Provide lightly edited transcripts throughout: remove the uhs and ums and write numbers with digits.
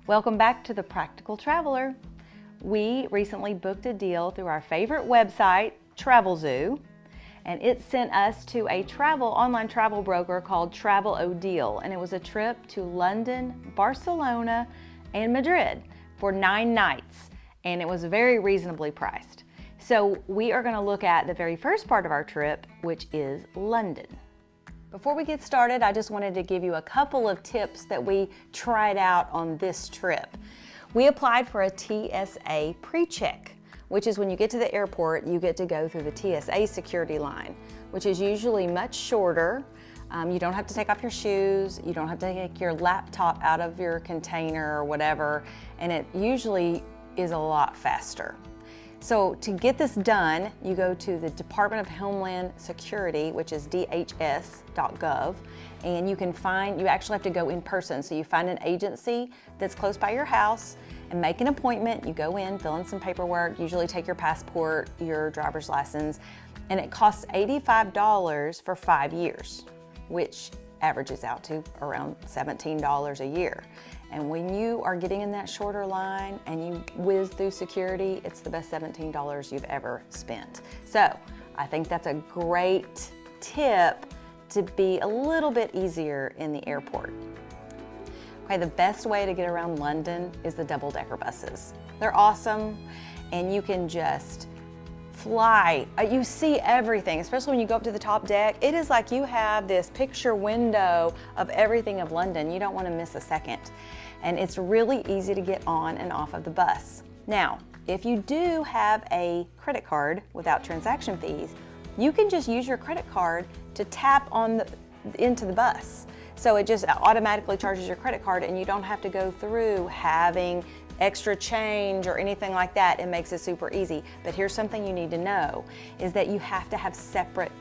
Welcome back to The Practical Traveler. We recently booked a deal through our favorite website, Travelzoo, and it sent us to a online travel broker called Travel-O-Deal, and it was a trip to London, Barcelona, and Madrid for 9 nights, and it was very reasonably priced. So we are going to look at the very first part of our trip, which is London. Before we get started, I just wanted to give you a couple of tips that we tried out on this trip. We applied for a TSA pre-check, which is when you get to the airport, you get to go through the TSA security line, which is usually much shorter. You don't have to take off your shoes, you don't have to take your laptop out of your container or whatever, and it usually is a lot faster. So to get this done, you go to the Department of Homeland Security, which is dhs.gov, and you actually have to go in person. So you find an agency that's close by your house and make an appointment. You go in, fill in some paperwork, usually take your passport, your driver's license, and it costs $85 for 5 years, which averages out to around $17 a year. And when you are getting in that shorter line and you whiz through security, it's the best $17 you've ever spent. So I think that's a great tip to be a little bit easier in the airport. Okay, the best way to get around London is the double-decker buses. They're awesome, and you can just fly. You see everything, especially when you go up to the top deck. It is like you have this picture window of everything of London. You don't want to miss a second. And it's really easy to get on and off of the bus. Now, if you do have a credit card without transaction fees, you can just use your credit card to tap into the bus. So it just automatically charges your credit card, and you don't have to go through having extra change or anything like that. It makes it super easy. But here's something you need to know, is that you have to have separate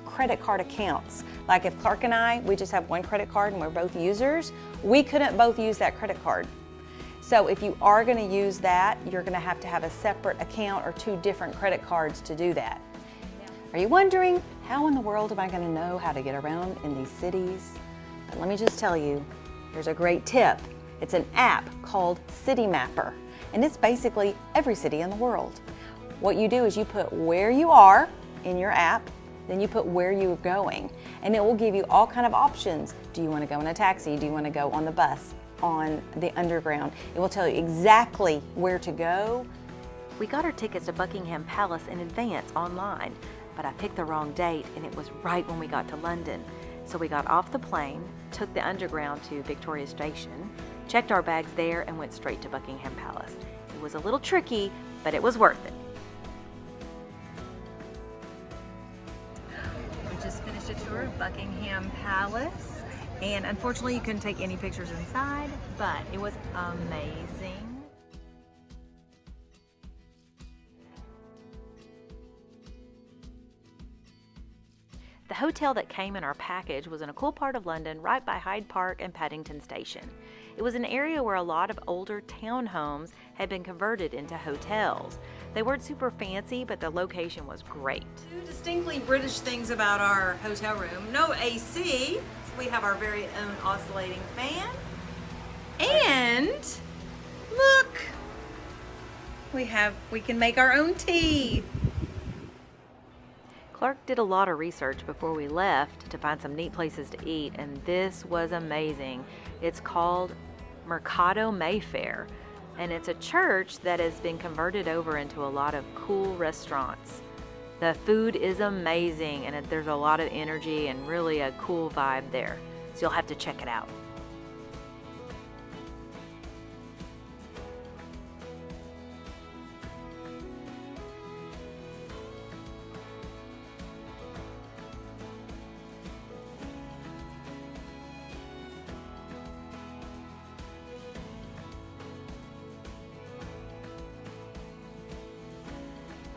credit card accounts. Like if Clark and I, we just have one credit card and we're both users, we couldn't both use that credit card. So if you are going to use that, you're going to have a separate account or 2 different credit cards to do that. Are you wondering, how in the world am I going to know how to get around in these cities? But let me just tell you, here's a great tip. It's an app called Citymapper, and it's basically every city in the world. What you do is you put where you are in your app, then you put where you're going, and it will give you all kind of options. Do you want to go in a taxi? Do you want to go on the bus, on the underground? It will tell you exactly where to go. We got our tickets to Buckingham Palace in advance online, but I picked the wrong date, and it was right when we got to London. So we got off the plane, took the underground to Victoria Station, checked our bags there, and went straight to Buckingham Palace. It was a little tricky, but it was worth it. We just finished a tour of Buckingham Palace, and unfortunately you couldn't take any pictures inside, but it was amazing. The hotel that came in our package was in a cool part of London right by Hyde Park and Paddington Station. It was an area where a lot of older townhomes had been converted into hotels. They weren't super fancy, but the location was great. 2 distinctly British things about our hotel room. No AC, so we have our very own oscillating fan. And look, we can make our own tea. Clark did a lot of research before we left to find some neat places to eat, and this was amazing. It's called Mercado Mayfair, and it's a church that has been converted over into a lot of cool restaurants. The food is amazing, and there's a lot of energy and really a cool vibe there, so you'll have to check it out.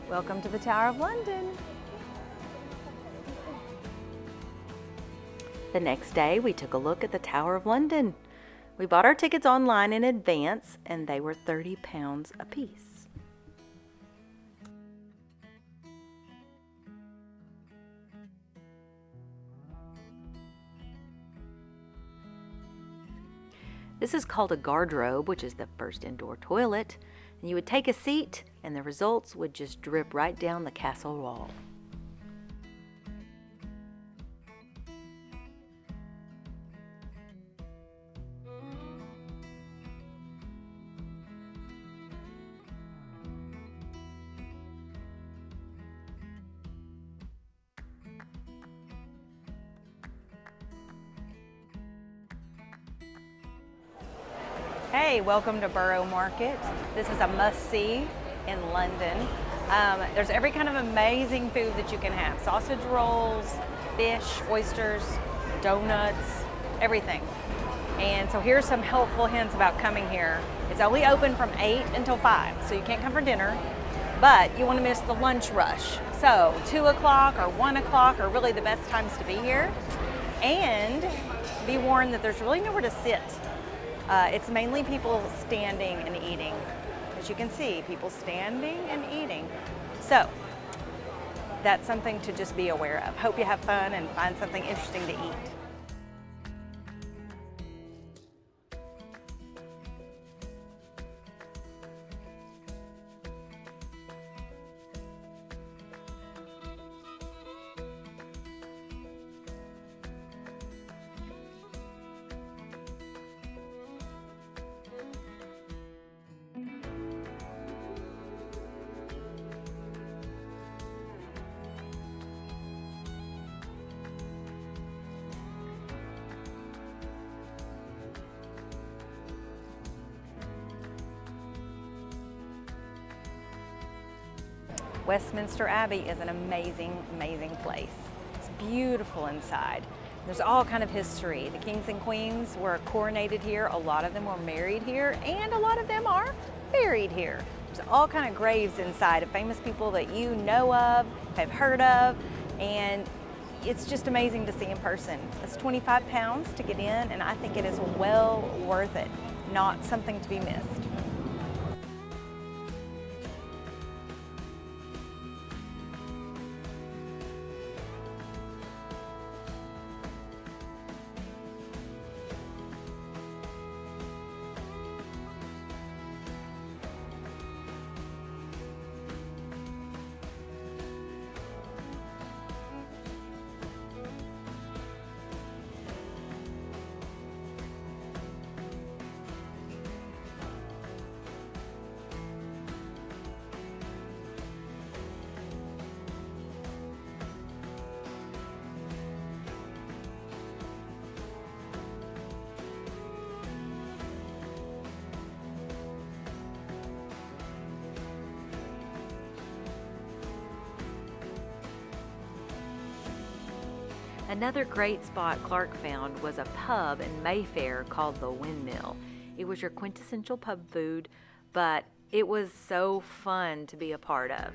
Welcome to the Tower of London. The next day, we took a look at the Tower of London. We bought our tickets online in advance, and they were £30 a piece. This is called a garderobe, which is the first indoor toilet. And you would take a seat and the results would just drip right down the castle wall. Hey, welcome to Borough Market. This is a must-see in London. There's every kind of amazing food that you can have. Sausage rolls, fish, oysters, donuts, everything. And so here's some helpful hints about coming here. It's only open from 8 until 5, so you can't come for dinner, but you want to miss the lunch rush. So 2 o'clock or 1 o'clock are really the best times to be here. And be warned that there's really nowhere to sit. It's mainly people standing and eating. As you can see, people standing and eating. So that's something to just be aware of. Hope you have fun and find something interesting to eat. Westminster Abbey is an amazing, amazing place. It's beautiful inside. There's all kind of history. The kings and queens were coronated here. A lot of them were married here, and a lot of them are buried here. There's all kind of graves inside of famous people that you know of, have heard of, and it's just amazing to see in person. It's £25 to get in, and I think it is well worth it. Not something to be missed. Another great spot Clark found was a pub in Mayfair called the Windmill. It was your quintessential pub food, but it was so fun to be a part of.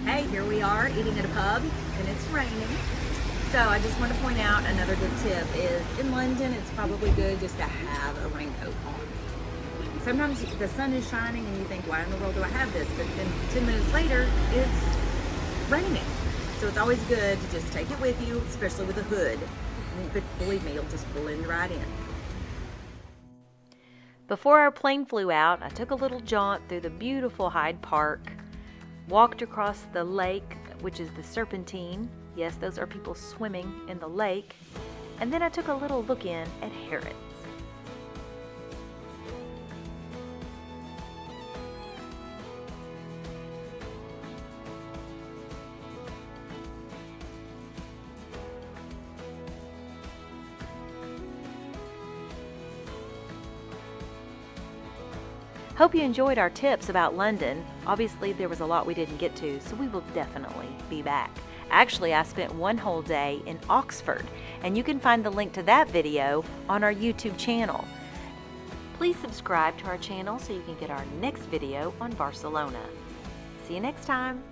Hey, here we are eating at a pub, and it's raining. So I just want to point out another good tip is in London, it's probably good just to have a raincoat on. Sometimes the sun is shining and you think, why in the world do I have this? But then 10 minutes later, it's raining. So it's always good to just take it with you, especially with a hood. But believe me, it'll just blend right in. Before our plane flew out, I took a little jaunt through the beautiful Hyde Park, walked across the lake, which is the Serpentine. Yes, those are people swimming in the lake. And then I took a little look in at Harrods. Hope you enjoyed our tips about London. Obviously, there was a lot we didn't get to, so we will definitely be back. Actually, I spent one whole day in Oxford, and you can find the link to that video on our YouTube channel. Please subscribe to our channel so you can get our next video on Barcelona. See you next time.